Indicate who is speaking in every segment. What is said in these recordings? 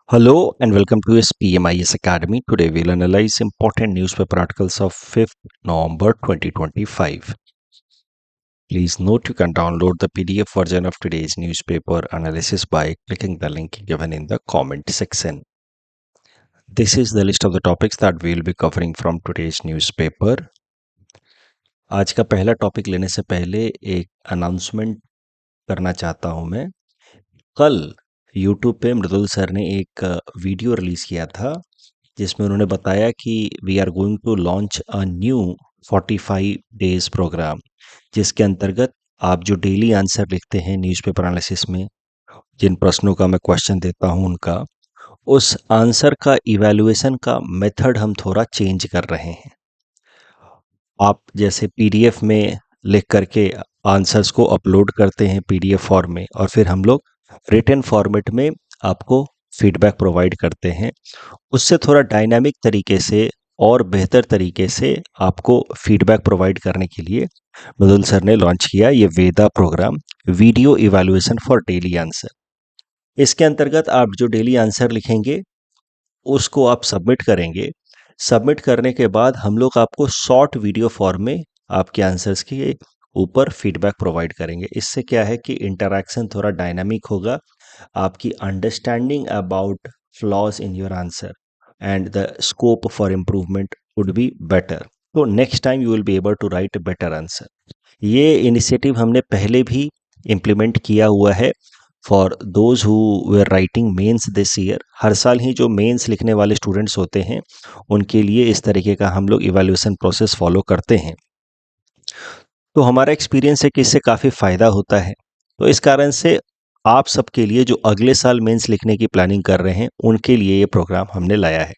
Speaker 1: Hello and welcome to SPMIS Academy. Today we'll analyze important newspaper articles of 5th November 2025. Please note you can download the PDF version of today's newspaper analysis by clicking the link given in the comment section. This is the list of the topics that we'll be covering from today's newspaper. आज का पहला topic लेने से पहले एक announcement करना चाहता हूं मैं। कल YouTube पे मृदुल सर ने एक वीडियो रिलीज किया था जिसमें उन्होंने बताया कि we are going to launch a new 45 days programme, जिसके अंतर्गत आप जो डेली आंसर लिखते हैं न्यूज़पेपर एनालिसिस में, जिन प्रश्नों का मैं क्वेश्चन देता हूं उनका, उस आंसर का इवैल्यूएशन का मेथड हम थोड़ा चेंज कर रहे हैं। आप जैसे पीडीएफ में लिख करके आंसर्स को अपलोड करते हैं पीडीएफ फॉर्म में, और फिर हम लोग रिटन फॉर्मेट में आपको फीडबैक प्रोवाइड करते हैं। उससे थोड़ा डायनामिक तरीके से और बेहतर तरीके से आपको फीडबैक प्रोवाइड करने के लिए मृदुल सर ने लॉन्च किया ये VEDA program, video evaluation for daily answer. इसके अंतर्गत आप जो डेली आंसर लिखेंगे उसको आप सबमिट करेंगे। सबमिट करने के बाद हम लोग आपको शॉर्ट वीडियो फॉर्म में आपके आंसर्स के ऊपर फीडबैक प्रोवाइड करेंगे। इससे क्या है कि इंटरैक्शन थोड़ा डायनामिक होगा, आपकी understanding about flaws in your answer and the scope for improvement would be better. तो next time you will be able to write better answer. ये इनिशिएटिव हमने पहले भी इम्प्लीमेंट किया हुआ है for those who were writing mains this year. हर साल ही जो मेंस लिखने वाले स्टूडेंट्स होते हैं उनके लिए इस तरीके का हम लोग इवैल्यूएशन प्रोसेस फॉलो करते हैं। तो हमारा एक्सपीरियंस है कि इससे काफ़ी फ़ायदा होता है। तो इस कारण से आप सबके लिए जो अगले साल मेंस लिखने की प्लानिंग कर रहे हैं उनके लिए ये प्रोग्राम हमने लाया है।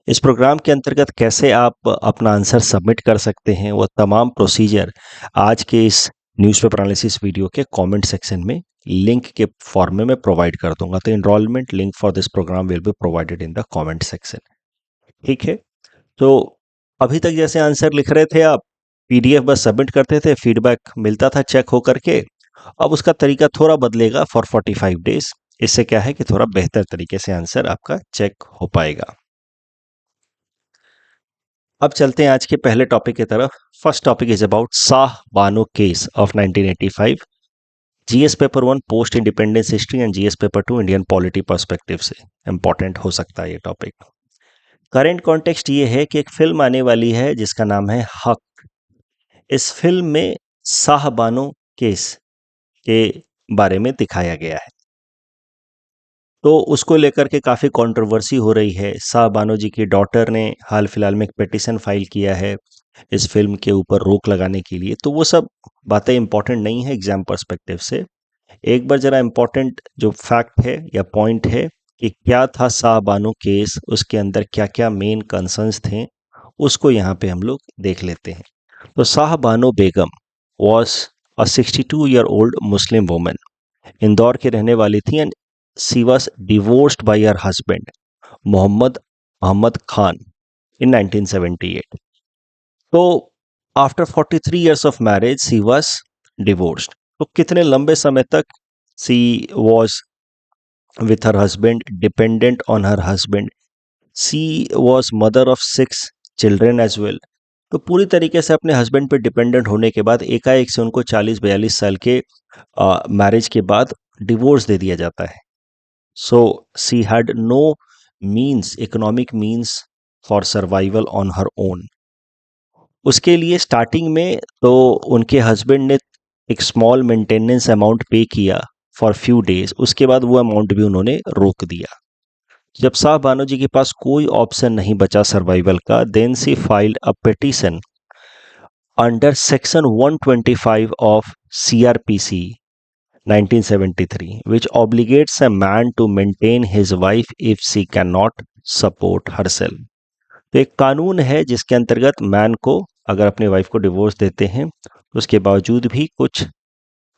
Speaker 1: इस प्रोग्राम के अंतर्गत कैसे आप अपना आंसर सबमिट कर सकते हैं, वो तमाम प्रोसीजर आज के इस न्यूज़पेपर एनालिसिस वीडियो के कमेंट सेक्शन में लिंक के फॉर्म में मैं प्रोवाइड कर दूंगा। तो enrolment link for this programme will be provided in the comment section. ठीक है, तो अभी तक जैसे आंसर लिख रहे थे आप, पीडीएफ बस सबमिट करते थे, फीडबैक मिलता था चेक हो करके। अब उसका तरीका थोड़ा बदलेगा फॉर 45 डेज। इससे क्या है कि थोड़ा बेहतर तरीके से आंसर आपका चेक हो पाएगा। अब चलते हैं आज के पहले टॉपिक की तरफ। First topic is about Shah Bano case of 1985। GS paper 1 post independence history and GS पेपर 2 इंडियन पॉलिटी पर्सपेक्टिव से इंपॉर्टेंट हो सकता है ये टॉपिक। करेंट कॉन्टेक्स्ट ये है कि एक फिल्म आने वाली है जिसका नाम है हक। इस फिल्म में शाह बानो केस के बारे में दिखाया गया है, तो उसको लेकर के काफ़ी कंट्रोवर्सी हो रही है। शाह बानो जी की डॉटर ने हाल फिलहाल में एक पिटीशन फाइल किया है इस फिल्म के ऊपर रोक लगाने के लिए। तो वो सब बातें इंपॉर्टेंट नहीं है एग्जाम पर्सपेक्टिव से। एक बार जरा इंपॉर्टेंट जो फैक्ट है या पॉइंट है कि क्या था शाह बानो केस, उसके अंदर क्या क्या मेन कंसर्न्स थे, उसको यहाँ पे हम लोग देख लेते हैं। तो Shah Bano Begum was a 62-year-old Muslim woman, Indore की रहने वाली थी, and she was divorced by her husband Mohammad Ahmad Khan in 1978। तो after 43 years of marriage she was divorced. तो कितने लंबे समय तक she was with her husband, dependent on her husband. She was mother of 6 children as well. तो पूरी तरीके से अपने हस्बैंड पे डिपेंडेंट होने के बाद एकाएक से उनको 40-42 साल के मैरिज के बाद डिवोर्स दे दिया जाता है। So she had no means, economic means for survival on her own. उसके लिए स्टार्टिंग में तो उनके हस्बैंड ने एक स्मॉल मेंटेनेंस अमाउंट पे किया फॉर फ्यू डेज, उसके बाद वो अमाउंट भी उन्होंने रोक दिया। जब शाह बानो जी के पास कोई ऑप्शन नहीं बचा सर्वाइवल का, then she filed a petition under section 125 of CrPC 1973 which obligates a man to maintain his wife if she cannot support herself। तो एक कानून है जिसके अंतर्गत मैन को अगर अपनी वाइफ को डिवोर्स देते हैं तो उसके बावजूद भी कुछ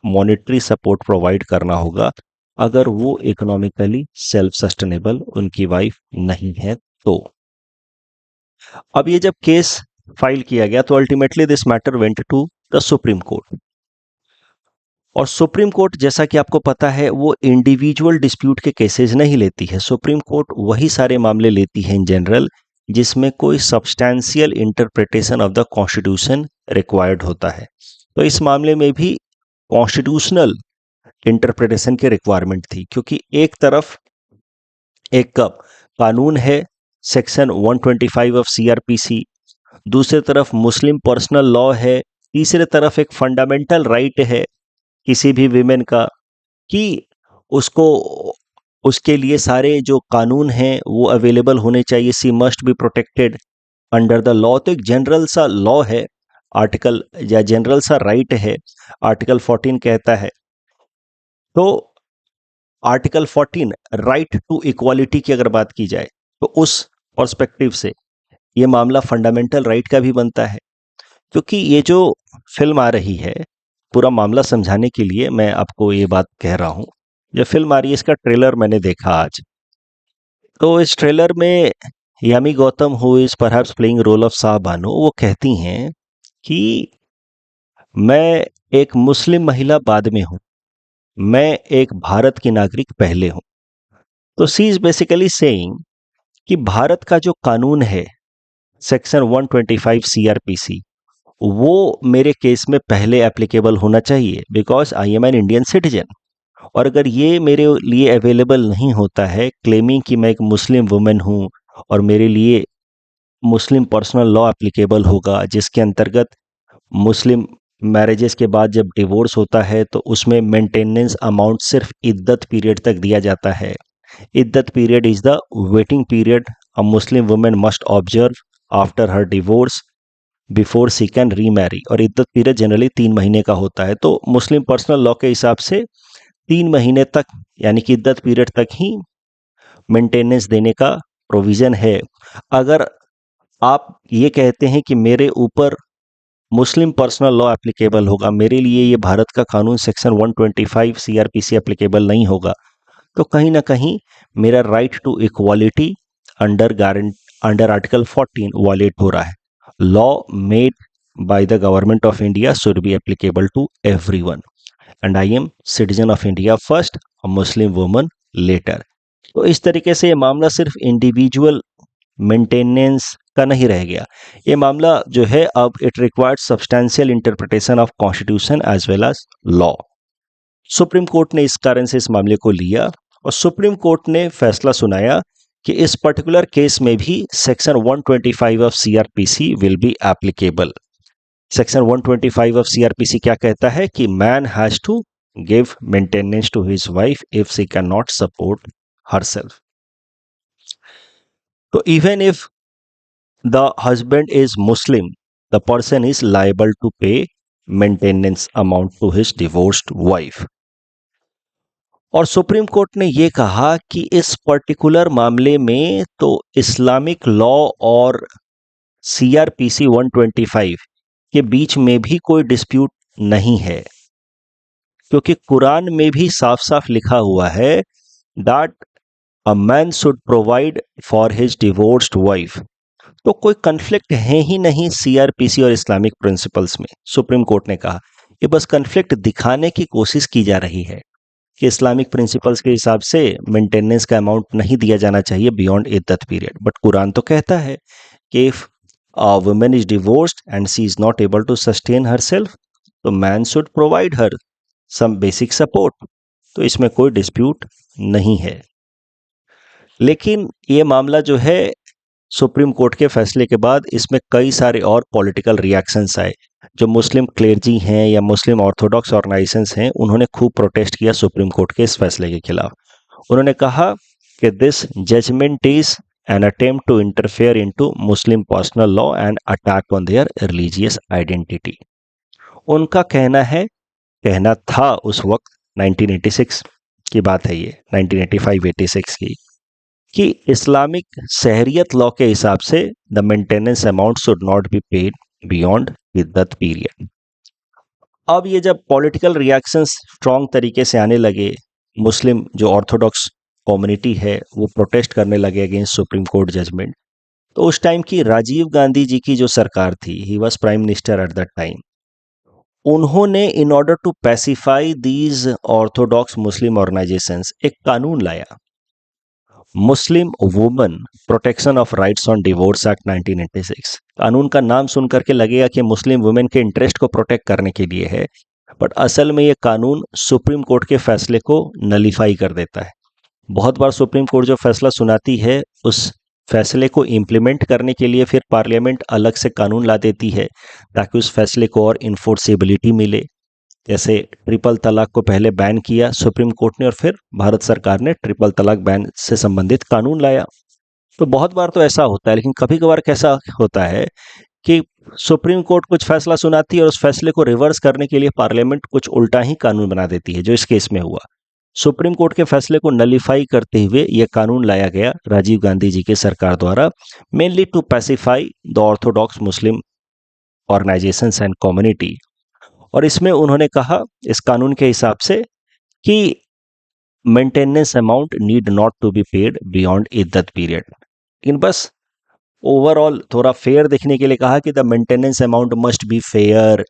Speaker 1: मॉनेटरी सपोर्ट प्रोवाइड करना होगा अगर वो इकोनॉमिकली सेल्फ सस्टेनेबल उनकी वाइफ नहीं है। तो अब ये जब केस फाइल किया गया तो ultimately this matter went to the Supreme Court. और सुप्रीम कोर्ट, जैसा कि आपको पता है, वो इंडिविजुअल डिस्प्यूट के केसेस नहीं लेती है। सुप्रीम कोर्ट वही सारे मामले लेती है इन जनरल जिसमें कोई substantial interpretation of the constitution required होता है। तो इस मामले में भी कॉन्स्टिट्यूशनल इंटरप्रिटेशन की रिक्वायरमेंट थी, क्योंकि एक तरफ एक कानून है सेक्शन 125 ऑफ सीआरपीसी, दूसरी तरफ मुस्लिम पर्सनल लॉ है, तीसरे तरफ एक फंडामेंटल राइट है किसी भी विमेन का कि उसको उसके लिए सारे जो कानून हैं वो अवेलेबल होने चाहिए। She must be protected under the law. तो एक जनरल सा लॉ है, आर्टिकल या जनरल सा राइट है, आर्टिकल 14 कहता है। तो आर्टिकल 14 राइट टू इक्वालिटी की अगर बात की जाए तो उस पर्सपेक्टिव से ये मामला फंडामेंटल राइट का भी बनता है। क्योंकि ये जो फिल्म आ रही है, पूरा मामला समझाने के लिए मैं आपको ये बात कह रहा हूँ। जो फिल्म आ रही है इसका ट्रेलर मैंने देखा आज। तो इस ट्रेलर में Yami Gautam, who is perhaps playing role of Shahbano, वो कहती हैं कि मैं एक मुस्लिम महिला बाद में हूँ, मैं एक भारत की नागरिक पहले हूँ। तो सी इज बेसिकली सेइंग कि भारत का जो कानून है सेक्शन 125 सीआरपीसी, वो मेरे केस में पहले एप्लीकेबल होना चाहिए because I am an Indian citizen. और अगर ये मेरे लिए अवेलेबल नहीं होता है, क्लेमिंग कि मैं एक मुस्लिम वुमेन हूँ और मेरे लिए मुस्लिम पर्सनल लॉ एप्लीकेबल होगा जिसके अंतर्गत मुस्लिम मैरिजेस के बाद जब डिवोर्स होता है तो उसमें मेंटेनेंस अमाउंट सिर्फ इद्दत पीरियड तक दिया जाता है। इद्दत period is the waiting period a Muslim women must observe after her divorce before she can remarry. और इद्दत पीरियड जनरली 3 महीने का होता है। तो मुस्लिम पर्सनल लॉ के हिसाब से 3 महीने तक, यानी कि इद्दत पीरियड तक ही मेंटेनेंस देने का प्रोविजन है। अगर आप ये कहते हैं कि मेरे ऊपर मुस्लिम पर्सनल लॉ एप्लीकेबल होगा, मेरे लिए ये भारत का कानून सेक्शन 125 सीआरपीसी एप्लीकेबल नहीं होगा, तो कहीं ना कहीं मेरा right to equality under article 14 violate हो रहा है। Law made by the government of India should be applicable to everyone and I am citizen of India first, a Muslim woman later. तो इस तरीके से ये मामला सिर्फ इंडिविजुअल मेंटेनेंस का नहीं रह गया। ये मामला जो है अब it required substantial interpretation of constitution as well as law. Supreme Court ने इस कारण से इस मामले को लिया और सुप्रीम कोर्ट ने फैसला सुनाया कि इस पर्टिकुलर केस में भी section 125 of CrPC will be applicable. Section 125 of CrPC क्या कहता है कि man has to give maintenance to his wife if she can not support herself. तो even if the husband is Muslim, the person is liable to pay maintenance amount to his divorced wife। और Supreme Court ने ये कहा कि इस particular मामले में तो इस्लामिक लॉ और सीआरपीसी 125 के बीच में भी कोई डिस्प्यूट नहीं है, क्योंकि कुरान में भी साफ साफ लिखा हुआ है that a man should provide for his divorced wife. तो कोई कन्फ्लिक्ट है ही नहीं सीआरपीसी और इस्लामिक प्रिंसिपल्स में। सुप्रीम कोर्ट ने कहा ये बस कन्फ्लिक्ट दिखाने की कोशिश की जा रही है कि इस्लामिक प्रिंसिपल्स के हिसाब से मेंटेनेंस का अमाउंट नहीं दिया जाना चाहिए बियॉन्ड इद्दत पीरियड, बट कुरान तो कहता है कि if a woman is divorced and she is not able to sustain herself, तो man should provide her some basic support. तो इसमें कोई डिस्प्यूट नहीं है। लेकिन ये मामला जो है सुप्रीम कोर्ट के फैसले के बाद इसमें कई सारे और पॉलिटिकल रिएक्शंस आए। जो मुस्लिम क्लेर्जी हैं या मुस्लिम ऑर्थोडॉक्स ऑर्गेनाइजेशंस हैं, उन्होंने खूब प्रोटेस्ट किया सुप्रीम कोर्ट के इस फैसले के खिलाफ। उन्होंने कहा कि this judgement is an attempt to interfere into Muslim personal law and attack on their religious identity. उनका कहना था उस वक्त 1986 की बात है, ये 1985-86 की, कि इस्लामिक शहरियत लॉ के हिसाब से the maintenance amount should not be paid beyond इद्दत पीरियड। अब ये जब पॉलिटिकल रिएक्शंस स्ट्रॉन्ग तरीके से आने लगे, मुस्लिम जो ऑर्थोडॉक्स कम्युनिटी है वो प्रोटेस्ट करने लगे अगेंस्ट सुप्रीम कोर्ट जजमेंट, तो उस टाइम की राजीव गांधी जी की जो सरकार थी, he was prime minister at that time, उन्होंने in order to pacify these orthodox Muslim organisations एक कानून लाया, Muslim woman protection of rights on divorce act 1986। कानून का नाम सुन करके लगेगा कि मुस्लिम वुमेन के इंटरेस्ट को प्रोटेक्ट करने के लिए है, बट असल में ये कानून सुप्रीम कोर्ट के फैसले को नलीफाई कर देता है। बहुत बार सुप्रीम कोर्ट जो फैसला सुनाती है, उस फैसले को इम्प्लीमेंट करने के लिए फिर पार्लियामेंट अलग से कानून ला देती है ताकि उस फैसले को और इन्फोर्सेबिलिटी मिले। जैसे ट्रिपल तलाक को पहले बैन किया सुप्रीम कोर्ट ने, और फिर भारत सरकार ने ट्रिपल तलाक बैन से संबंधित कानून लाया। तो बहुत बार तो ऐसा होता है, लेकिन कभी कभार कैसा होता है कि सुप्रीम कोर्ट कुछ फैसला सुनाती है और उस फैसले को रिवर्स करने के लिए पार्लियामेंट कुछ उल्टा ही कानून बना देती है, जो इस केस में हुआ। सुप्रीम कोर्ट के फैसले को नलीफाई करते हुए यह कानून लाया गया राजीव गांधी जी की सरकार द्वारा, mainly to pacify the orthodox Muslim organisations and community. और इसमें उन्होंने कहा इस कानून के हिसाब से कि maintenance amount need not to be paid beyond इद्दत पीरियड, लेकिन बस ओवरऑल थोड़ा फेयर देखने के लिए कहा कि the maintenance amount must be fair,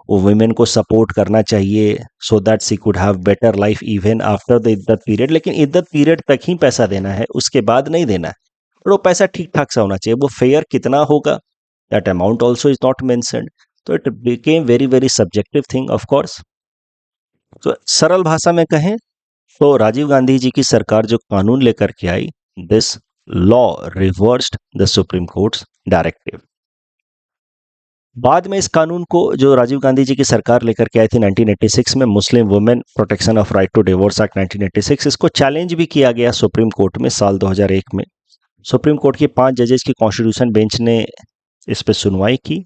Speaker 1: women को सपोर्ट करना चाहिए so that she could have better life even after the इद्दत पीरियड। लेकिन इद्दत पीरियड तक ही पैसा देना है, उसके बाद नहीं देना है, और वो पैसा ठीक ठाक सा होना चाहिए। वो फेयर कितना होगा, that amount also is not mentioned. तो it became very very subjective thing of course. तो सरल भाषा में कहें तो राजीव गांधी जी की सरकार जो कानून लेकर के आई, this law reversed the supreme court's directive. बाद में इस कानून को जो राजीव गांधी जी की सरकार लेकर के आई थी 1986 में, Muslim women protection of right to divorce act 1986, इसको चैलेंज भी किया गया सुप्रीम कोर्ट में साल 2001 में। सुप्रीम कोर्ट के 5 जजेस की कॉन्स्टिट्यूशन बेंच ने इस पर सुनवाई की,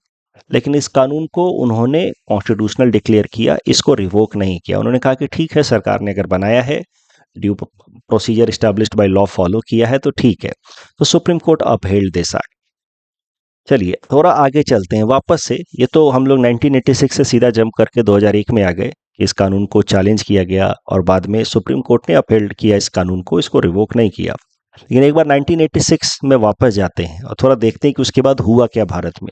Speaker 1: लेकिन इस कानून को उन्होंने कॉन्स्टिट्यूशनल डिक्लेयर किया, इसको रिवोक नहीं किया। उन्होंने कहा कि ठीक है, सरकार ने अगर बनाया है, due procedure established by law follow किया है तो ठीक है। तो supreme court upheld this act. चलिए थोड़ा आगे चलते हैं वापस से। ये तो हम लोग 1986 से सीधा जंप करके 2001 में आ गए कि इस कानून को चैलेंज किया गया और बाद में सुप्रीम कोर्ट ने अपहेल्ड किया इस कानून को, इसको रिवोक नहीं किया। लेकिन एक बार 1986 में वापस जाते हैं और थोड़ा देखते हैं कि उसके बाद हुआ क्या भारत में।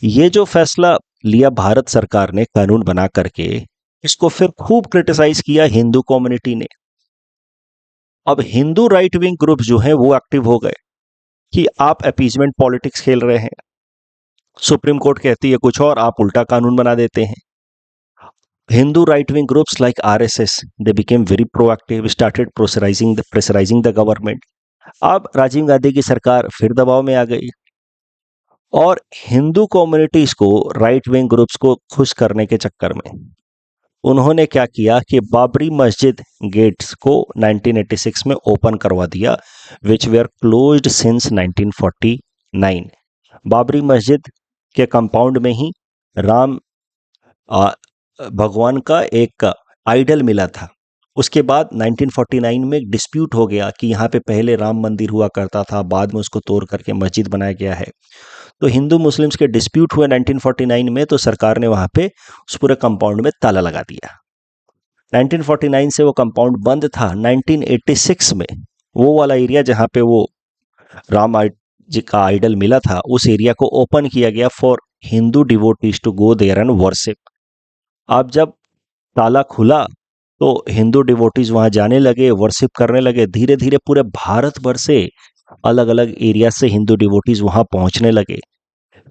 Speaker 1: ये जो फैसला लिया भारत सरकार ने कानून बना करके, इसको फिर खूब क्रिटिसाइज किया हिंदू कम्युनिटी ने। अब हिंदू राइट विंग ग्रुप जो हैं वो एक्टिव हो गए कि आप अपीजमेंट पॉलिटिक्स खेल रहे हैं, सुप्रीम कोर्ट कहती है कुछ और, आप उल्टा कानून बना देते हैं। Hindu right wing groups like RSS, they became very proactive, started pressurising the government. अब राजीव गांधी की सरकार फिर दबाव में आ गई और हिंदू कम्युनिटीज को, राइट विंग ग्रुप्स को खुश करने के चक्कर में उन्होंने क्या किया कि बाबरी मस्जिद गेट्स को 1986 में ओपन करवा दिया, विच वेयर क्लोज्ड सिंस 1949। बाबरी मस्जिद के कंपाउंड में ही राम भगवान का एक आइडल मिला था। उसके बाद 1949 में एक डिस्प्यूट हो गया कि यहाँ पे पहले राम मंदिर हुआ करता था, बाद में उसको तोड़ करके मस्जिद बनाया गया है। तो हिंदू मुस्लिम्स के डिस्प्यूट हुए 1949 में, तो सरकार ने वहाँ पे उस पूरे कंपाउंड में ताला लगा दिया। 1949 से वो कंपाउंड बंद था। 1986 में वो वाला एरिया जहाँ पे वो राम जी का आइडल मिला था, उस एरिया को ओपन किया गया for Hindu devotees to go there and worship. अब जब ताला खुला तो हिंदू डिवोटीज वहां जाने लगे, वर्शिप करने लगे। धीरे धीरे पूरे भारत भर से अलग अलग एरिया से हिंदू डिवोटीज वहां पहुंचने लगे।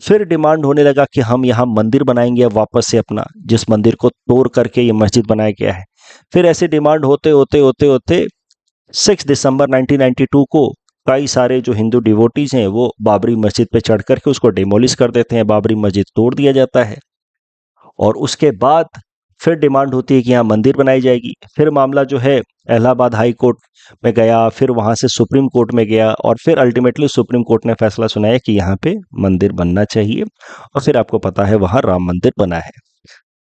Speaker 1: फिर डिमांड होने लगा कि हम यहाँ मंदिर बनाएंगे अब वापस से अपना, जिस मंदिर को तोड़ करके ये मस्जिद बनाया गया है। फिर ऐसे डिमांड होते होते होते होते 6 दिसंबर 1992 को कई सारे जो हिंदू डिवोटीज हैं वो बाबरी मस्जिद पे चढ़ करके उसको डिमोलिश कर देते हैं, बाबरी मस्जिद तोड़ दिया जाता है। और उसके बाद फिर डिमांड होती है कि यहाँ मंदिर बनाई जाएगी। फिर मामला जो है इलाहाबाद हाई कोर्ट में गया, फिर वहां से सुप्रीम कोर्ट में गया और फिर अल्टीमेटली सुप्रीम कोर्ट ने फैसला सुनाया कि यहाँ पे मंदिर बनना चाहिए, और फिर आपको पता है वहां राम मंदिर बना है।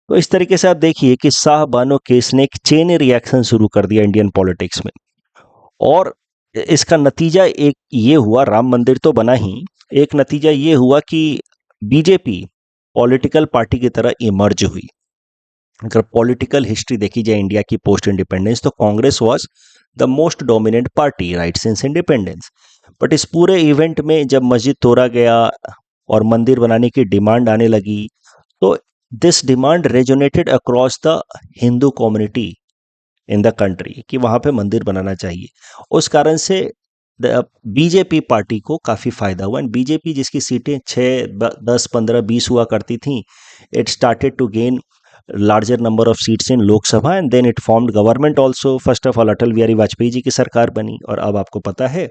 Speaker 1: तो इस तरीके से आप देखिए कि शाह बानो केस ने एक चेन रिएक्शन शुरू कर दिया इंडियन पॉलिटिक्स में, और इसका नतीजा एक ये हुआ, राम मंदिर तो बना ही, एक नतीजा ये हुआ कि बीजेपी पॉलिटिकल पार्टी की तरह इमर्ज हुई। अगर पॉलिटिकल हिस्ट्री देखी जाए इंडिया की पोस्ट इंडिपेंडेंस, तो Congress was the most dominant party right since independence. But इस पूरे इवेंट में जब मस्जिद तोड़ा गया और मंदिर बनाने की डिमांड आने लगी, तो this demand resonated across the Hindu community in the country कि वहां पे मंदिर बनाना चाहिए। उस कारण से बीजेपी पार्टी को काफी फायदा हुआ एंड बीजेपी जिसकी सीटें 6, 10, 15, 20 हुआ करती थी, it started to gain larger number of seats in Lok Sabha and then it formed government also. First of all Atal Bihari Vajpayee ji की सरकार बनी और अब आपको पता है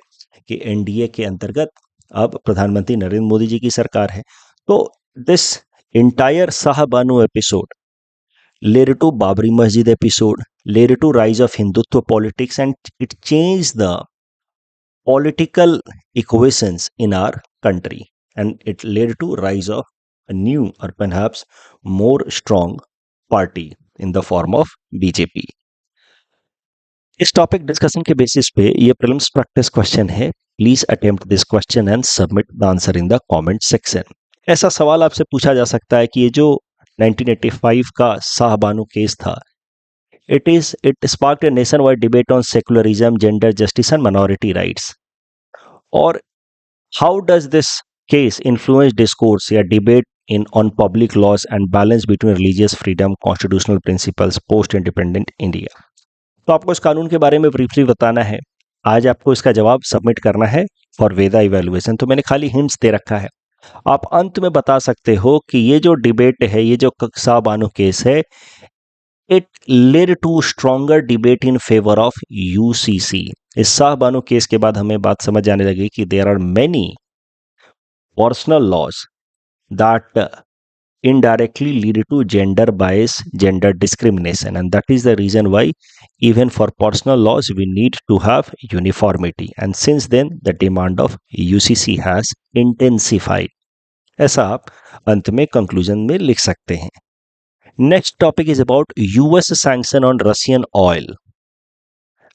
Speaker 1: कि एनडीए के अंतर्गत अब प्रधानमंत्री नरेंद्र मोदी जी की सरकार है। तो this entire Shah Bano episode led to Babri Masjid episode, led to rise of Hindutva politics, and it changed the political equations in our country, and it led to rise of a new or perhaps more strong party in the form of BJP. इस topic discussion के basis पे ये prelims practice question है। Please attempt this question and submit the answer in the comment section. ऐसा सवाल आपसे पूछा जा सकता है कि ये जो 1985 का शाहबानो केस था, it sparked a nationwide debate on secularism, gender justice and minority rights. और how does this case influence discourse या debate in on public laws and balance between religious freedom, constitutional principles, post independent India? तो आपको इस कानून के बारे में briefly बताना है। आज आपको इसका जवाब सबमिट करना है फॉर वेदा इवैल्यूएशन। तो मैंने खाली हिंट्स दे रखा है, आप अंत में बता सकते हो कि ये जो डिबेट है, ये जो शाहबानो केस है, it led to stronger debate in favour of UCC. इस शाहबानो केस के बाद हमें बात समझ आने लगी कि there are many personal laws that indirectly lead to gender bias, gender discrimination, and that is the reason why even for personal laws we need to have uniformity, and since then the demand of UCC has intensified। ऐसा आप अंत में conclusion में लिख सकते हैं। Next topic is about US sanction on Russian oil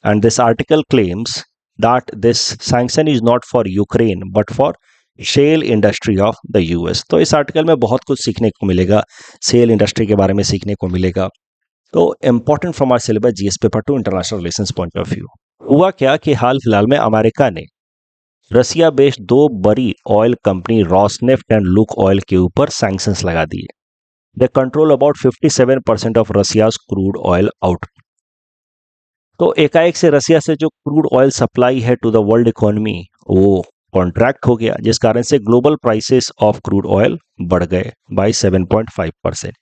Speaker 1: and this article claims that this sanction is not for Ukraine but for shale industry of the US. तो इस आर्टिकल में बहुत कुछ सीखने को मिलेगा, सेल इंडस्ट्री के बारे में सीखने को मिलेगा। तो important from our syllabus GS पेपर 2 international relations point of view. हुआ क्या कि हाल फिलहाल में अमेरिका ने रसिया बेस्ड 2 बड़ी oil company Rosneft and look oil के ऊपर सैंक्शंस लगा दिए। They control about 57% of Russia's crude oil output. तो एकाएक से रसिया से जो क्रूड ऑयल सप्लाई है टू द वर्ल्ड इकोनॉमी वो कॉन्ट्रैक्ट हो गया, जिस कारण से global prices of crude oil बढ़ गए बाय 7.5%।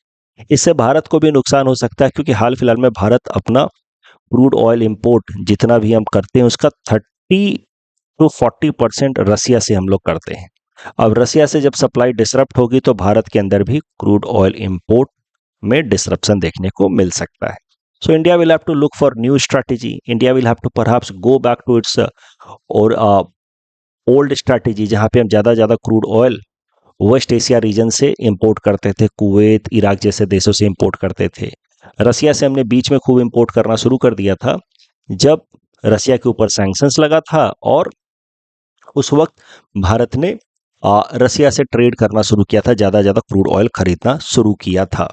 Speaker 1: इससे भारत को भी नुकसान हो सकता है क्योंकि हाल फिलहाल में भारत अपना क्रूड ऑयल इंपोर्ट जितना भी हम करते हैं उसका 30 to 40% रसिया से हम लोग करते हैं। अब रसिया से जब सप्लाई डिसरप्ट होगी तो भारत के अंदर भी क्रूड ऑयल इंपोर्ट में डिसरप्शन देखने को मिल सकता है। So India will have to look for new strategy. India will have to perhaps go back to its old strategy, जहां पे हम ज़्यादा crude oil West Asia region से इंपोर्ट करते थे, कुवैत, इराक जैसे देशों से इंपोर्ट करते थे। रसिया से हमने बीच में खूब इंपोर्ट करना शुरू कर दिया था जब रसिया के ऊपर सैंक्शंस लगा था, और उस वक्त भारत ने रसिया से ट्रेड करना शुरू किया था, ज़्यादा क्रूड ऑयल खरीदना शुरू किया था।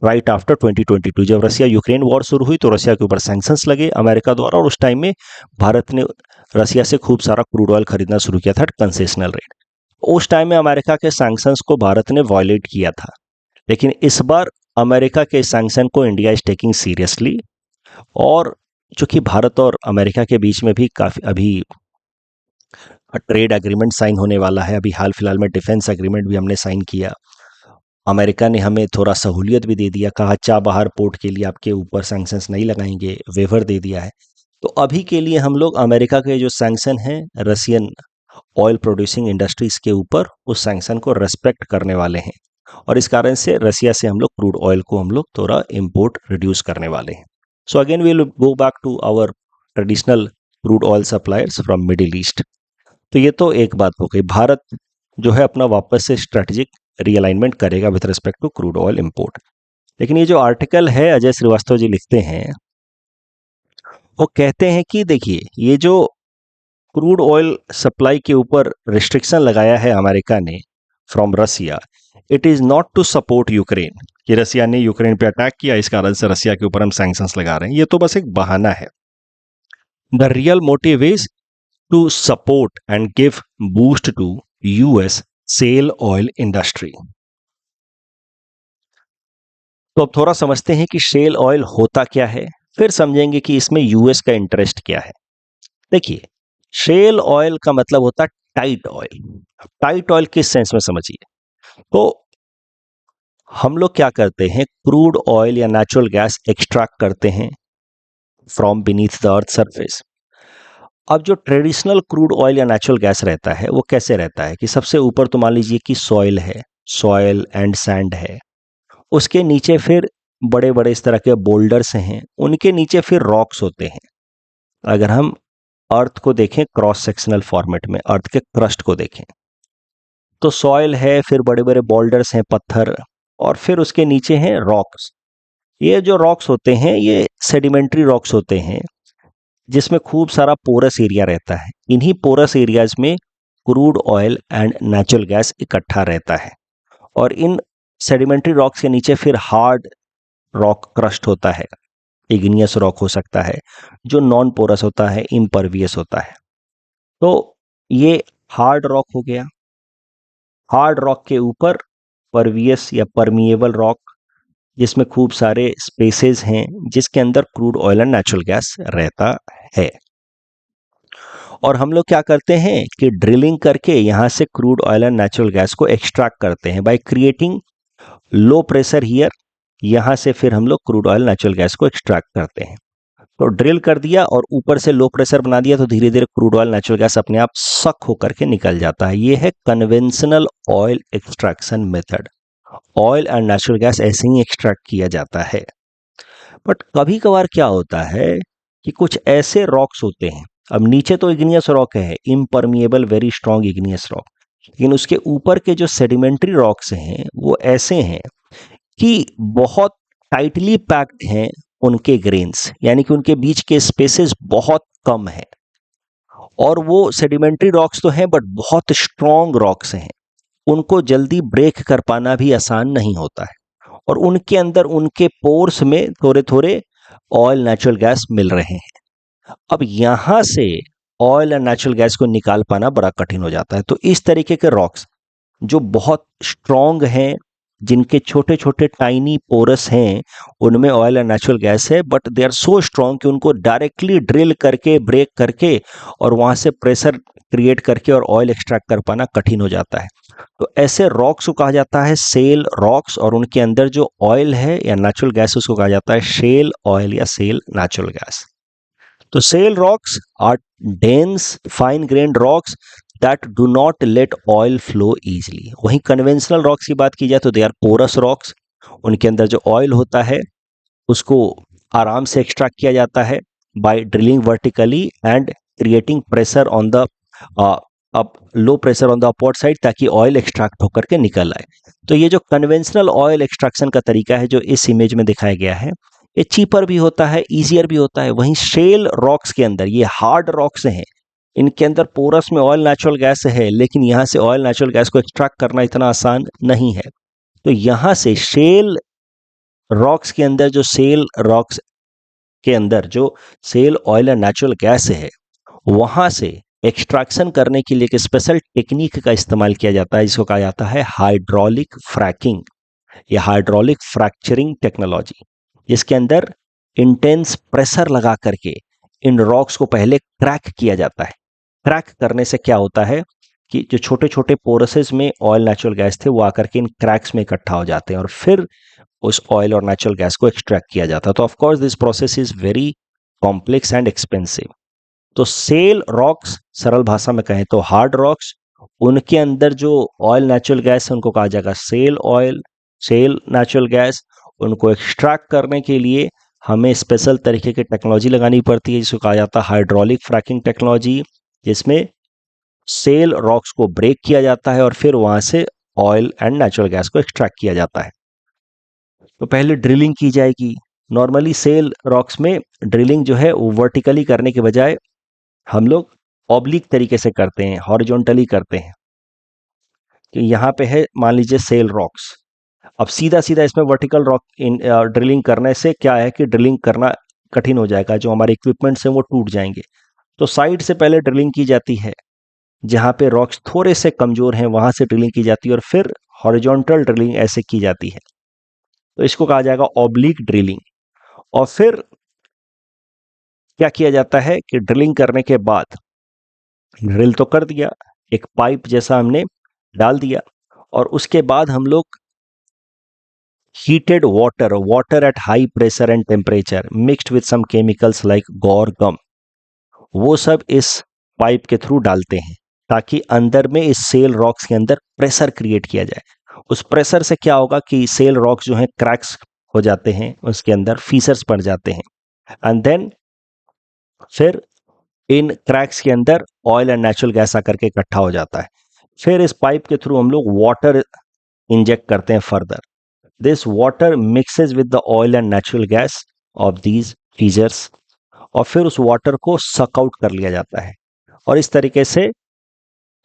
Speaker 1: राइट आफ्टर 2022 जब रसिया यूक्रेन वॉर शुरू हुई तो रसिया के ऊपर सैंक्शंस लगे अमेरिका द्वारा, और उस टाइम में भारत ने रसिया से खूब सारा क्रूड ऑयल खरीदना शुरू किया था कंसेशनल रेट। उस टाइम में अमेरिका के सैंक्शंस को भारत ने वायलेट किया था, लेकिन इस बार अमेरिका के सैंक्शन को इंडिया इज टेकिंग सीरियसली, और चूंकि भारत और अमेरिका के बीच में भी काफी अभी ट्रेड एग्रीमेंट साइन होने वाला है, अभी हाल फिलहाल में डिफेंस एग्रीमेंट भी हमने साइन किया। अमेरिका ने हमें थोड़ा सहूलियत भी दे दिया, कहा चाबहार पोर्ट के लिए आपके ऊपर सैंक्शंस नहीं लगाएंगे, वेवर दे दिया है। तो अभी के लिए हम लोग अमेरिका के जो सैंक्शन हैं रशियन ऑयल प्रोड्यूसिंग इंडस्ट्रीज के ऊपर, उस सैंक्शन को रेस्पेक्ट करने वाले हैं, और इस कारण से रसिया से हम लोग क्रूड ऑयल को हम लोग थोड़ा इंपोर्ट रिड्यूस करने वाले हैं। So again we will go back to our traditional crude oil suppliers from Middle East. तो ये तो एक बात हो गई, भारत जो है अपना वापस से स्ट्रेटेजिक रीअलाइनमेंट करेगा with respect to crude oil import. लेकिन ये जो आर्टिकल है अजय श्रीवास्तव जी लिखते हैं, वो कहते हैं कि देखिए ये जो क्रूड ऑयल सप्लाई के ऊपर रिस्ट्रिक्शन लगाया है अमेरिका ने from Russia, it is not to support Ukraine, कि रसिया ने यूक्रेन पे अटैक किया इस कारण से रसिया के ऊपर हम सैंक्शंस लगा रहे हैं, ये तो बस एक बहाना है। The real motive is to support and give boost to US shale oil industry. तो अब थोड़ा समझते हैं कि शेल ऑयल होता क्या है, फिर समझेंगे कि इसमें यूएस का इंटरेस्ट क्या है। देखिए, शेल ऑयल का मतलब होता है टाइट ऑयल। टाइट ऑयल किस सेंस में समझिए, तो हम लोग क्या करते हैं, क्रूड ऑयल या नेचुरल गैस एक्सट्रैक्ट करते हैं from beneath the earth surface. अब जो ट्रेडिशनल क्रूड ऑयल या नेचुरल गैस रहता है वो कैसे रहता है कि सबसे ऊपर तो मान लीजिए कि सॉइल है, सॉइल एंड सैंड है, उसके नीचे फिर बड़े बड़े इस तरह के बोल्डर्स हैं, उनके नीचे फिर रॉक्स होते हैं। अगर हम अर्थ को देखें क्रॉस सेक्शनल फॉर्मेट में, अर्थ के क्रस्ट को देखें, तो सॉइल है, फिर बड़े बड़े बोल्डर्स हैं, पत्थर, और फिर उसके नीचे हैं रॉक्स। ये जो रॉक्स होते हैं ये सेडिमेंट्री रॉक्स होते हैं, जिसमें खूब सारा पोरस एरिया रहता है। इन्हीं पोरस एरियाज में crude oil and natural gas इकट्ठा रहता है, और इन सेडिमेंट्री रॉक्स के नीचे फिर हार्ड रॉक क्रस्ट होता है। इग्नियस रॉक हो सकता है जो नॉन पोरस होता है, इम्परवियस होता है। तो ये हार्ड रॉक हो गया। हार्ड रॉक के ऊपर परवियस या परमिएबल रॉक, जिसमें खूब सारे स्पेसेस हैं जिसके अंदर crude oil and natural gas रहता है। और हम लोग क्या करते हैं कि ड्रिलिंग करके यहाँ से crude oil and natural gas को एक्सट्रैक्ट करते हैं by creating low pressure here. यहाँ से फिर हम लोग क्रूड ऑयल नेचुरल गैस को एक्सट्रैक्ट करते हैं। तो ड्रिल कर दिया और ऊपर से लो प्रेशर बना दिया, तो धीरे धीरे क्रूड ऑयल नेचुरल गैस अपने आप सक होकर के निकल जाता है। ये है conventional oil extraction method. Oil and natural gas ऐसे ही एक्सट्रैक्ट किया जाता है। बट कभी कभार क्या होता है कि कुछ ऐसे रॉक्स होते हैं, अब नीचे तो इग्नियस रॉक है, impermeable very strong igneous rock, लेकिन उसके ऊपर के जो सेडिमेंट्री रॉक्स हैं वो ऐसे हैं कि बहुत टाइटली पैक्ड हैं उनके ग्रेन्स, यानी कि उनके बीच के स्पेसेस बहुत कम है। और वो सेडिमेंट्री रॉक्स तो हैं बट बहुत स्ट्रॉन्ग रॉक्स हैं, उनको जल्दी ब्रेक कर पाना भी आसान नहीं होता है। और उनके अंदर उनके पोर्स में थोड़े थोड़े ऑयल नेचुरल गैस मिल रहे हैं। अब यहां से ऑयल एंड नेचुरल गैस को निकाल पाना बड़ा कठिन हो जाता है। तो इस तरीके के रॉक्स जो बहुत स्ट्रॉन्ग हैं, जिनके छोटे छोटे टाइनी पोरस हैं, उनमें ऑयल एंड नेचुरल गैस है, but they are so strong कि उनको डायरेक्टली ड्रिल करके, ब्रेक करके और वहां से प्रेशर क्रिएट करके और ऑयल एक्सट्रैक्ट कर पाना कठिन हो जाता है। तो ऐसे रॉक्स को कहा जाता है सेल रॉक्स, और उनके अंदर जो ऑयल है या नेचुरल गैस उसको कहा जाता है शेल ऑयल या सेल नेचुरल गैस। तो shale rocks are dense fine grained rocks that do not let oil flow easily. वहीं कन्वेंशनल रॉक्स की बात की जाए तो दे आर पोरस रॉक्स। उनके अंदर जो ऑयल होता है उसको आराम से एक्सट्रैक्ट किया जाता है by drilling vertically and creating pressure on the up low pressure on the upward side, ताकि ऑयल एक्सट्रैक्ट होकर के निकल आए। तो ये जो कन्वेंशनल ऑयल एक्सट्रैक्शन का तरीका है जो इस इमेज में दिखाया गया है, ये चीपर भी होता है, ईजियर भी होता है। वहीं शेल रॉक्स के अंदर ये हार्ड रॉक्स हैं, इनके अंदर पोरस में ऑयल नेचुरल गैस है, लेकिन यहाँ से ऑयल नेचुरल गैस को एक्सट्रैक्ट करना इतना आसान नहीं है। तो यहाँ से शेल रॉक्स के अंदर जो सेल रॉक्स के अंदर जो shale oil and natural gas है, वहां से एक्सट्रैक्शन करने के लिए एक स्पेशल टेक्निक का इस्तेमाल किया जाता है, जिसको कहा जाता है हाइड्रोलिक फ्रैकिंग या हाइड्रोलिक फ्रैक्चरिंग टेक्नोलॉजी, जिसके अंदर इंटेंस प्रेशर लगा करके इन रॉक्स को पहले क्रैक किया जाता है। क्रैक करने से क्या होता है कि जो छोटे छोटे पोरसेस में ऑयल नेचुरल गैस थे वो आकर के इन क्रैक्स में इकट्ठा हो जाते हैं और फिर उस ऑयल और नेचुरल गैस को एक्सट्रैक्ट किया जाता है। तो of course this process is very complex and expensive. तो सेल रॉक्स सरल भाषा में कहें तो हार्ड रॉक्स, उनके अंदर जो ऑयल नेचुरल गैस है उनको कहा जाएगा shale oil, shale natural gas. उनको एक्सट्रैक्ट करने के लिए हमें स्पेशल तरीके की टेक्नोलॉजी लगानी पड़ती है, जिसको कहा जाता है हाइड्रोलिक फ्रैकिंग टेक्नोलॉजी, जिसमें सेल रॉक्स को ब्रेक किया जाता है और फिर वहां से ऑयल एंड नेचुरल गैस को एक्सट्रैक्ट किया जाता है। तो पहले ड्रिलिंग की जाएगी। नॉर्मली सेल रॉक्स में ड्रिलिंग जो है वो वर्टिकली करने के बजाय हम लोग ऑब्लिक तरीके से करते हैं, हॉरिजॉन्टली करते हैं। कि यहाँ पे है मान लीजिए सेल रॉक्स, अब सीधा सीधा इसमें वर्टिकल रॉक इन ड्रिलिंग करने से क्या है कि ड्रिलिंग करना कठिन हो जाएगा, जो हमारे इक्विपमेंट्स हैं वो टूट जाएंगे। तो साइड से पहले ड्रिलिंग की जाती है, जहाँ पे रॉक्स थोड़े से कमजोर हैं वहां से ड्रिलिंग की जाती है और फिर हॉरिजॉन्टल ड्रिलिंग ऐसे की जाती है। तो इसको कहा जाएगा ऑब्लिक ड्रिलिंग। और फिर क्या किया जाता है कि ड्रिलिंग करने के बाद, ड्रिल तो कर दिया, एक पाइप जैसा हमने डाल दिया, और उसके बाद हम लोग heated water at high pressure and temperature mixed with some chemicals like गौर गम, वो सब इस पाइप के थ्रू डालते हैं ताकि अंदर में इस सेल रॉक्स के अंदर प्रेशर क्रिएट किया जाए। उस प्रेशर से क्या होगा कि सेल रॉक्स जो हैं क्रैक्स हो जाते हैं, उसके अंदर फीसर्स पड़ जाते हैं, एंड देन फिर इन क्रैक्स के अंदर ऑयल एंड नेचुरल गैस आकर के इकट्ठा हो जाता है। फिर इस पाइप के थ्रू हम लोग वाटर इंजेक्ट करते हैं further. This water mixes with the oil and natural gas of these fissures, और फिर उस वाटर को सक आउट कर लिया जाता है। और इस तरीके से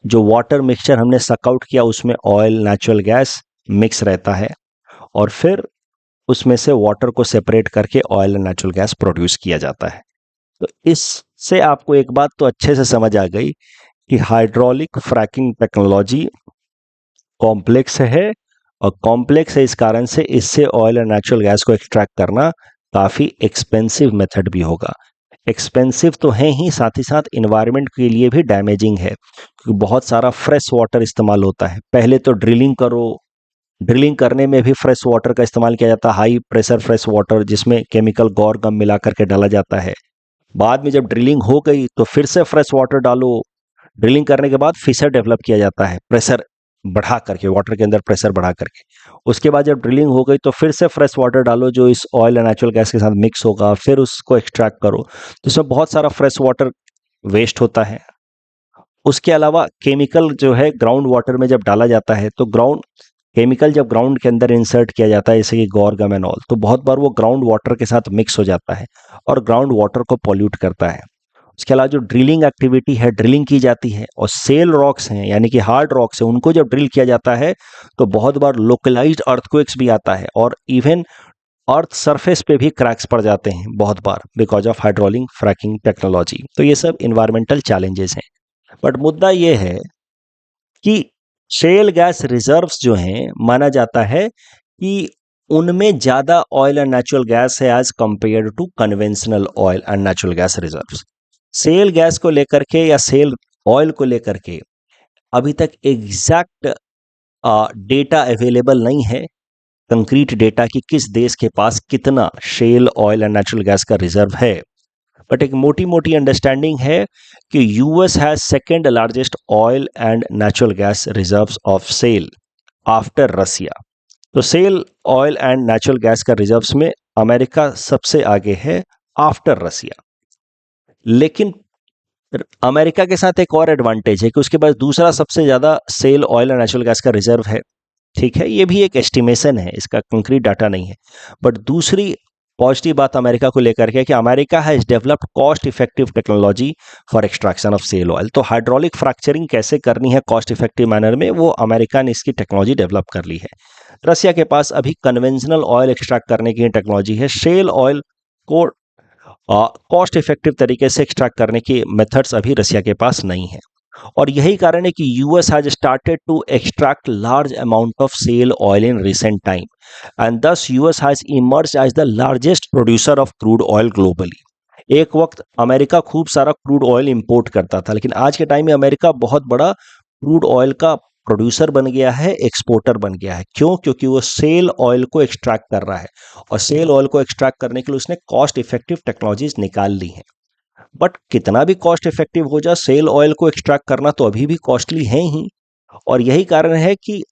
Speaker 1: जो वाटर मिक्सचर हमने सक आउट किया उसमें ऑयल नेचुरल गैस मिक्स रहता है, और फिर उसमें से वाटर को सेपरेट करके oil and natural gas produce किया जाता है। तो इससे आपको एक बात तो अच्छे से समझ आ गई कि हाइड्रोलिक फ्रैकिंग टेक्नोलॉजी कॉम्प्लेक्स है, और कॉम्प्लेक्स है इस कारण से इससे ऑयल और नेचुरल गैस को एक्सट्रैक्ट करना काफ़ी एक्सपेंसिव मेथड भी होगा। एक्सपेंसिव तो है ही, साथ ही साथ इन्वायरमेंट के लिए भी डैमेजिंग है, क्योंकि बहुत सारा फ्रेश वाटर इस्तेमाल होता है। पहले तो ड्रिलिंग करो, ड्रिलिंग करने में भी फ्रेश वाटर का इस्तेमाल किया जाता है, हाई प्रेशर फ्रेश वाटर जिसमें केमिकल गौर गम मिला करके डाला जाता है। बाद में जब ड्रिलिंग हो गई तो फिर से फ्रेश वाटर डालो, ड्रिलिंग करने के बाद फिशर डेवलप किया जाता है प्रेशर बढ़ा करके, वाटर के अंदर प्रेशर बढ़ा करके। उसके बाद जब ड्रिलिंग हो गई तो फिर से फ्रेश वाटर डालो जो इस ऑयल एंड नेचुरल गैस के साथ मिक्स होगा, फिर उसको एक्सट्रैक्ट करो, तो इसमें बहुत सारा फ्रेश वाटर वेस्ट होता है। उसके अलावा केमिकल जो है ग्राउंड वाटर में जब डाला जाता है तो केमिकल जब ग्राउंड के अंदर इंसर्ट किया जाता है जैसे कि गौर गम एंड ऑल, तो बहुत बार वो ग्राउंड वाटर के साथ मिक्स हो जाता है और ग्राउंड वाटर को पॉल्यूट करता है। उसके अलावा जो ड्रिलिंग एक्टिविटी है, ड्रिलिंग की जाती है और सेल रॉक्स हैं यानी कि हार्ड रॉक्स हैं, उनको जब ड्रिल किया जाता है तो बहुत बार लोकलाइज्ड अर्थक्वेक्स भी आता है, और इवन अर्थ सरफेस पे भी क्रैक्स पड़ जाते हैं बहुत बार because of hydraulic fracking technology. तो ये सब इन्वायरमेंटल चैलेंजेस हैं। बट मुद्दा ये है कि शेल गैस रिजर्व्स जो हैं, माना जाता है कि उनमें ज़्यादा ऑयल एंड नेचुरल गैस है as compare to conventional oil and natural gas reserves. Shale gas को लेकर के या सेल ऑयल को लेकर के अभी तक एग्जैक्ट डेटा अवेलेबल नहीं है, कंक्रीट डेटा कि किस देश के पास कितना shale oil and natural gas का रिजर्व है। बट एक मोटी मोटी अंडरस्टैंडिंग है कि US has second largest oil and natural gas reserves of shale after Russia. तो shale oil and natural gas का रिजर्व्स में अमेरिका सबसे आगे है आफ्टर रसिया। लेकिन अमेरिका के साथ एक और एडवांटेज है कि उसके पास दूसरा सबसे ज़्यादा shale oil and natural gas का रिजर्व है। ठीक है, ये भी एक एस्टिमेशन है, इसका कंक्रीट डाटा नहीं है। बट दूसरी पॉजिटिव बात अमेरिका को लेकर के कि America has developed cost effective technology for extraction of shale oil. तो हाइड्रोलिक फ्रैक्चरिंग कैसे करनी है कॉस्ट इफेक्टिव मैनर में, वो अमेरिका ने इसकी टेक्नोलॉजी डेवलप कर ली है। रसिया के पास अभी कन्वेंशनल ऑयल एक्सट्रैक्ट करने की टेक्नोलॉजी है, शेल ऑयल को कॉस्ट इफेक्टिव तरीके से एक्सट्रैक्ट करने की मेथड्स अभी रसिया के पास नहीं है। और यही कारण है कि US has started to extract large amount of shale oil in recent time, and this US has emerged as the largest producer of crude oil globally. एक वक्त अमेरिका खूब सारा क्रूड ऑयल इंपोर्ट करता था, लेकिन आज के टाइम में अमेरिका बहुत बड़ा क्रूड ऑयल का प्रोड्यूसर बन गया है, एक्सपोर्टर बन गया है। क्यों? क्योंकि वो सेल ऑयल को एक्सट्रैक्ट कर रहा है, और सेल ऑयल को एक्सट्रैक्ट करने के लिए उसने कॉस्ट इफेक्टिव टेक्नोलॉजीज निकाल ली हैं। बट कितना भी कॉस्ट इफेक्टिव हो जाए, सेल ऑयल को एक्सट्रैक्ट करना तो अभी भी कॉस्टली है ही। और यही कारण है कि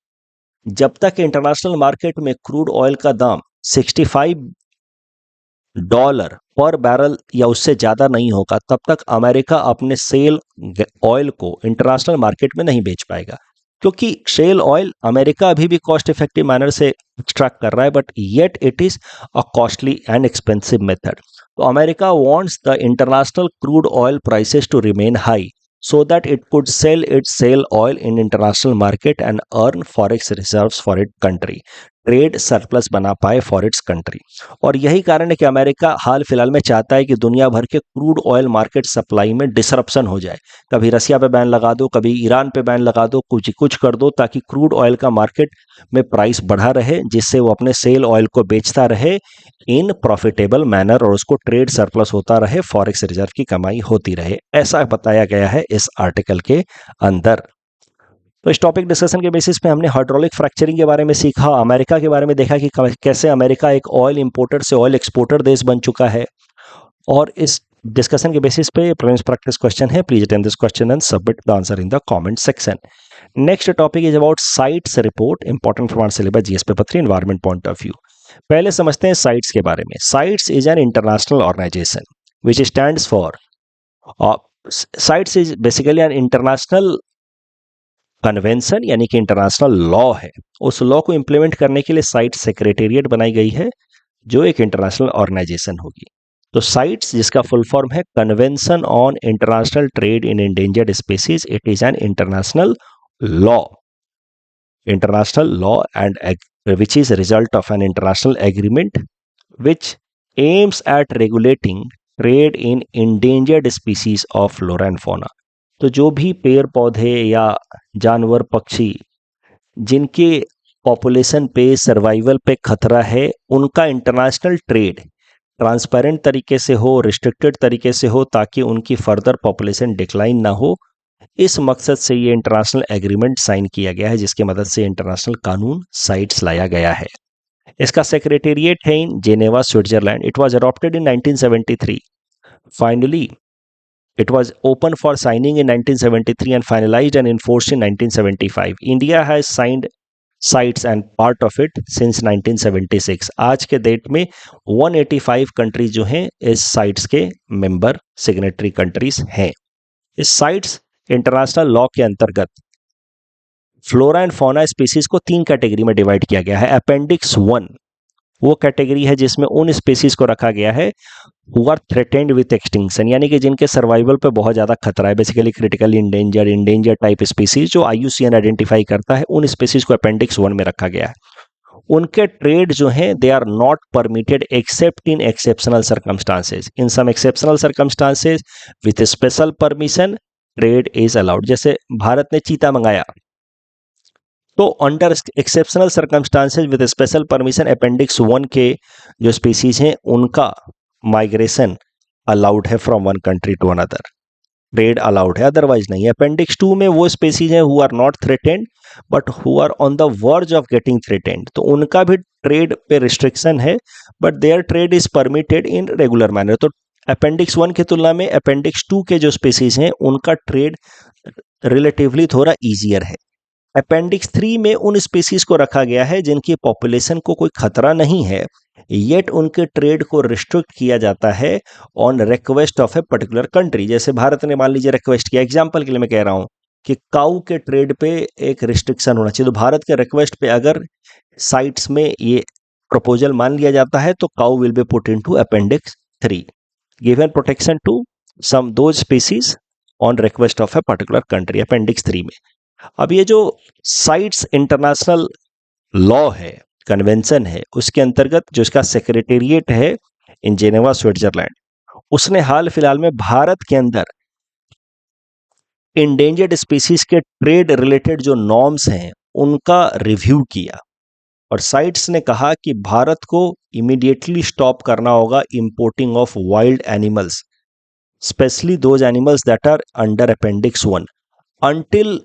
Speaker 1: जब तक इंटरनेशनल मार्केट में क्रूड ऑयल का दाम $65 पर बैरल या उससे ज़्यादा नहीं होगा, तब तक अमेरिका अपने सेल ऑयल को इंटरनेशनल मार्केट में नहीं बेच पाएगा, क्योंकि शेल ऑयल अमेरिका अभी भी कॉस्ट इफेक्टिव मैनर से एक्सट्रैक्ट कर रहा है, but yet it is a costly and expensive method. तो America wants the international crude oil prices to remain high so that it could sell its shale oil in international market and earn forex reserves for its country. Trade surplus बना पाए for its country. और यही कारण है कि America हाल फिलहाल में चाहता है कि दुनिया भर के क्रूड ऑयल मार्केट सप्लाई में डिसरप्शन हो जाए। कभी रसिया पे बैन लगा दो, कभी ईरान पे बैन लगा दो, कुछ कुछ कर दो, ताकि क्रूड ऑयल का मार्केट में प्राइस बढ़ा रहे, जिससे वो अपने सेल ऑयल को बेचता रहे इन प्रॉफिटेबल मैनर और उसको ट्रेड सरप्लस होता रहे, फॉरेक्स रिजर्व की कमाई होती रहे। ऐसा बताया गया है इस आर्टिकल के अंदर। तो इस टॉपिक डिस्कशन के बेसिस पे हमने हाइड्रोलिक फ्रैक्चरिंग के बारे में सीखा, अमेरिका के बारे में देखा कि कैसे अमेरिका एक ऑयल इंपोर्टर से ऑयल एक्सपोर्टर देश बन चुका है। और इस डिस्कशन के बेसिस पे प्रीवियस प्रैक्टिस क्वेश्चन है, please attend this question and submit the answer in the comment section. Next topic is about CITES report, important from syllabus GS पेपर 3 एनवायरमेंट पॉइंट ऑफ व्यू। पहले समझते हैं CITES के बारे में। CITES is an international organisation which stands for, CITES is basically an international convention, यानी कि international law है। उस लॉ को इंप्लीमेंट करने के लिए साइट सेक्रेटेरिएट बनाई गई है, जो एक इंटरनेशनल ऑर्गेनाइजेशन होगी। तो साइट्स, जिसका फुल फॉर्म है convention on international trade in endangered species, it is an international law, international law and which is a result of an international agreement which aims at regulating trade in endangered species of flora and fauna। तो जो भी पेड़ पौधे या जानवर पक्षी जिनके population पे सर्वाइवल पे खतरा है, उनका इंटरनेशनल ट्रेड ट्रांसपेरेंट तरीके से हो, रिस्ट्रिक्टेड तरीके से हो, ताकि उनकी फर्दर पॉपुलेशन डिक्लाइन ना हो। इस मकसद से ये इंटरनेशनल एग्रीमेंट साइन किया गया है, जिसकी मदद से इंटरनेशनल कानून साइट्स लाया गया है। इसका सेक्रेटेरिएट है in Geneva, Switzerland. It was adopted in 1973। Finally it was open for signing in 1973 and finalized and enforced in 1975. India has signed sites and part of it since 1976। आज के date में 185 countries जो हैं इस sites के member signatory countries हैं। इस sites international law के अंतर्गत फ्लोरा एंड फौना स्पीसीज को 3 कैटेगरी में डिवाइड किया गया है। अपेंडिक्स 1 वो कैटेगरी है जिसमें उन स्पीसीज को रखा गया है who are threatened with extinction, यानी कि जिनके सर्वाइवल पे बहुत ज्यादा खतरा है, basically critically endanger type species जो IUCN आइडेंटिफाई करता है, उन स्पीसीज को अपेंडिक्स 1 में रखा गया है। उनके ट्रेड जो हैं they are not permitted except in exceptional circumstances. In some exceptional circumstances with special permission trade is allowed. जैसे भारत ने चीता मंगाया, तो under exceptional circumstances with special permission appendix 1 के जो स्पीसीज हैं उनका माइग्रेशन अलाउड है from one country to another, trade allowed है, अदरवाइज नहीं। अपेंडिक्स 2 में वो स्पीसीज हैं who are not threatened but who are on the verge of getting threatened, तो उनका भी ट्रेड पे रिस्ट्रिक्शन है, but their trade is permitted in regular manner. तो अपेंडिक्स 1 की तुलना में अपेंडिक्स 2 के जो स्पीसीज हैं उनका ट्रेड रिलेटिवली थोड़ा ईजियर है। अपेंडिक्स 3 में उन स्पीसीज को रखा गया है जिनकी पॉपुलेशन को कोई खतरा नहीं है, येट उनके ट्रेड को रिस्ट्रिक्ट किया जाता है on request of a particular country. जैसे भारत ने मान लीजिए रिक्वेस्ट किया, एग्जांपल के लिए मैं कह रहा हूं कि काऊ के ट्रेड पे एक रिस्ट्रिक्शन होना चाहिए, तो भारत के रिक्वेस्ट पे अगर साइट्स में ये प्रपोजल मान लिया जाता है तो cow will be put into appendix 3, given protection to some those species on request of a particular country, appendix 3 में। अब ये जो साइट्स इंटरनेशनल लॉ है, कन्वेंशन है, उसके अंतर्गत जो इसका सेक्रेटेरिएट है इन जेनेवा, स्विट्जरलैंड, उसने हाल फिलहाल में भारत के अंदर इंडेंजर्ड स्पीसीज के ट्रेड रिलेटेड जो नॉर्म्स हैं उनका रिव्यू किया, और साइट्स ने कहा कि भारत को इमीडिएटली स्टॉप करना होगा importing of wild animals, specially those animals that are under appendix 1 until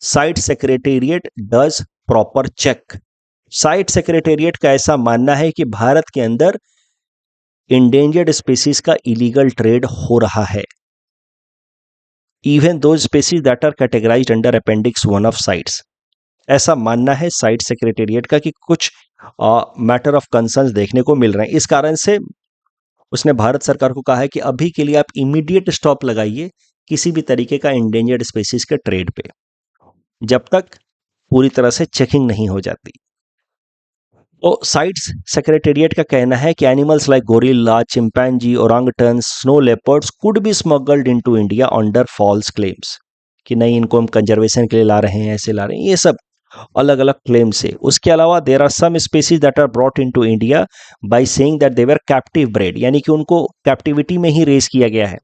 Speaker 1: CITES secretariat does proper check. CITES secretariat का ऐसा मानना है कि भारत के अंदर इंडेंजर्ड स्पीसीज का इलीगल ट्रेड हो रहा है, even those species that are categorised under appendix 1 of CITES. ऐसा मानना है साइट सेक्रेटेरिएट का कि कुछ मैटर ऑफ कंसर्न देखने को मिल रहे हैं। इस कारण से उसने भारत सरकार को कहा है कि अभी के लिए आप इमीडिएट स्टॉप लगाइए किसी भी तरीके का इंडेंजर्ड स्पीसीज के ट्रेड पे, जब तक पूरी तरह से चेकिंग नहीं हो जाती। तो साइट्स सेक्रेटेरिएट का कहना है कि animals like gorilla, chimpanzee, orangutans, snow leopards could be smuggled into India under false claims, कि नहीं इनको हम कंजर्वेशन के लिए ला रहे हैं, ऐसे ला रहे हैं, ये सब अलग अलग क्लेम से। उसके अलावा there are some species that are brought into India by saying that they were captive bred, यानी कि उनको कैप्टिविटी में ही रेस किया गया है,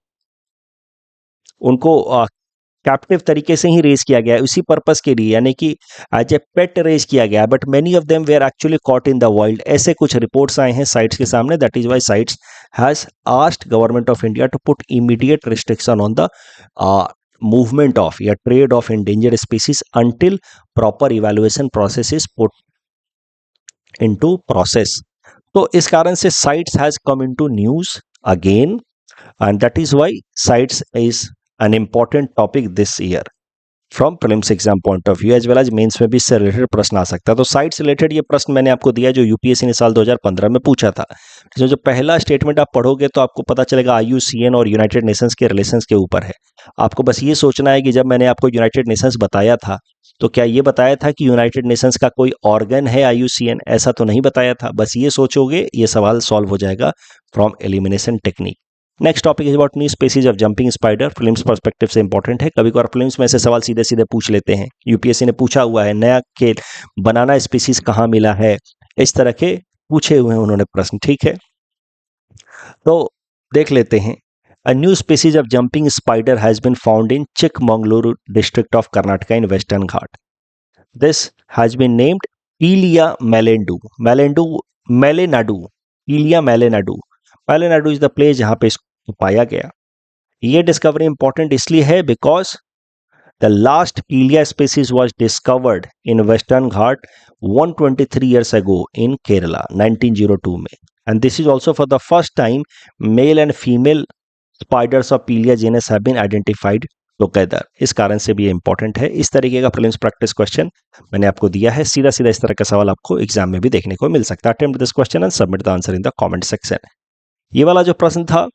Speaker 1: उनको कैप्टिव तरीके से ही रेस किया गया है उसी पर्पस के लिए, यानी कि एज ए पेट रेस किया गया है, but many of them were actually caught in the wild. ऐसे कुछ रिपोर्ट्स आए हैं साइट्स के सामने। That is why CITES has asked government of India to put immediate restriction on the movement of या trade of endangered species until proper evaluation process is put into process. तो इस कारण से CITES has come into news again, and that is why sites is an important topic this year from prelims exam point of view as well as mains में भी इससे related प्रश्न आ सकता है। तो साइट से रिलेटेड ये प्रश्न मैंने आपको दिया जो यूपीएससी ने साल 2015 में पूछा था। जो पहला स्टेटमेंट आप पढ़ोगे तो आपको पता चलेगा IUCN और यूनाइटेड नेशंस के रिलेशंस के ऊपर है। आपको बस ये सोचना है कि जब मैंने आपको यूनाइटेड नेशंस बताया था तो क्या ये बताया था कि यूनाइटेड नेशंस का कोई ऑर्गन है IUCN? ऐसा तो नहीं बताया था। बस ये सोचोगे ये सवाल सॉल्व हो जाएगा from elimination technique. Next topic is about new species of jumping spider. Films perspective से इंपॉर्टेंट है, कभी कभार फिल्म्स में से सवाल सीधे सीधे पूछ लेते हैं। यूपीएससी ने पूछा हुआ है नया खेल बनाना स्पीसीज कहाँ मिला है, इस तरह के पूछे हुए हैं उन्होंने प्रश्न, ठीक है। तो देख लेते हैं। A new species of jumping spider has been found in Chikmagaluru district of Karnataka in Western Ghat. This has been named Pelia melendu. Melenadu. Pelia melenadu. Melenadu is the place जहाँ पे इसको पाया गया। ये डिस्कवरी इंपॉर्टेंट इसलिए है because the last पीलिया species was discovered in western Ghat 123 years ago in Kerala 1902 में, and this is also for the first time male and female spiders of Pelia genus have been identified together। इस कारण से भी ये important है। इस तरीके का प्रीलिम्स प्रैक्टिस क्वेश्चन मैंने आपको दिया है, सीधा सीधा इस तरह का सवाल आपको एग्जाम में भी देखने को मिल सकता है। Attempt this question and submit the answer in the comment section. ये वाला जो प्रश्न था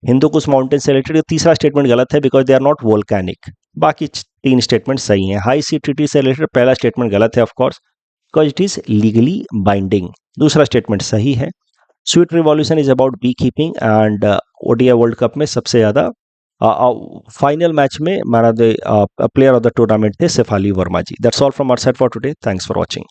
Speaker 1: हिंदू कुश माउंटेन से रिलेटेड, तीसरा स्टेटमेंट गलत है because they are not volcanic. बाकी 3 स्टेटमेंट सही हैं। हाई सी ट्रीटी से रिलेटेड पहला स्टेटमेंट गलत है of course because it is legally binding. दूसरा स्टेटमेंट सही है। Sweet revolution is about beekeeping and ODI world cup में सबसे ज़्यादा फाइनल मैच में man of the player of the tournament थे Shafali Verma ji. That's all from our side for today. Thanks for watching.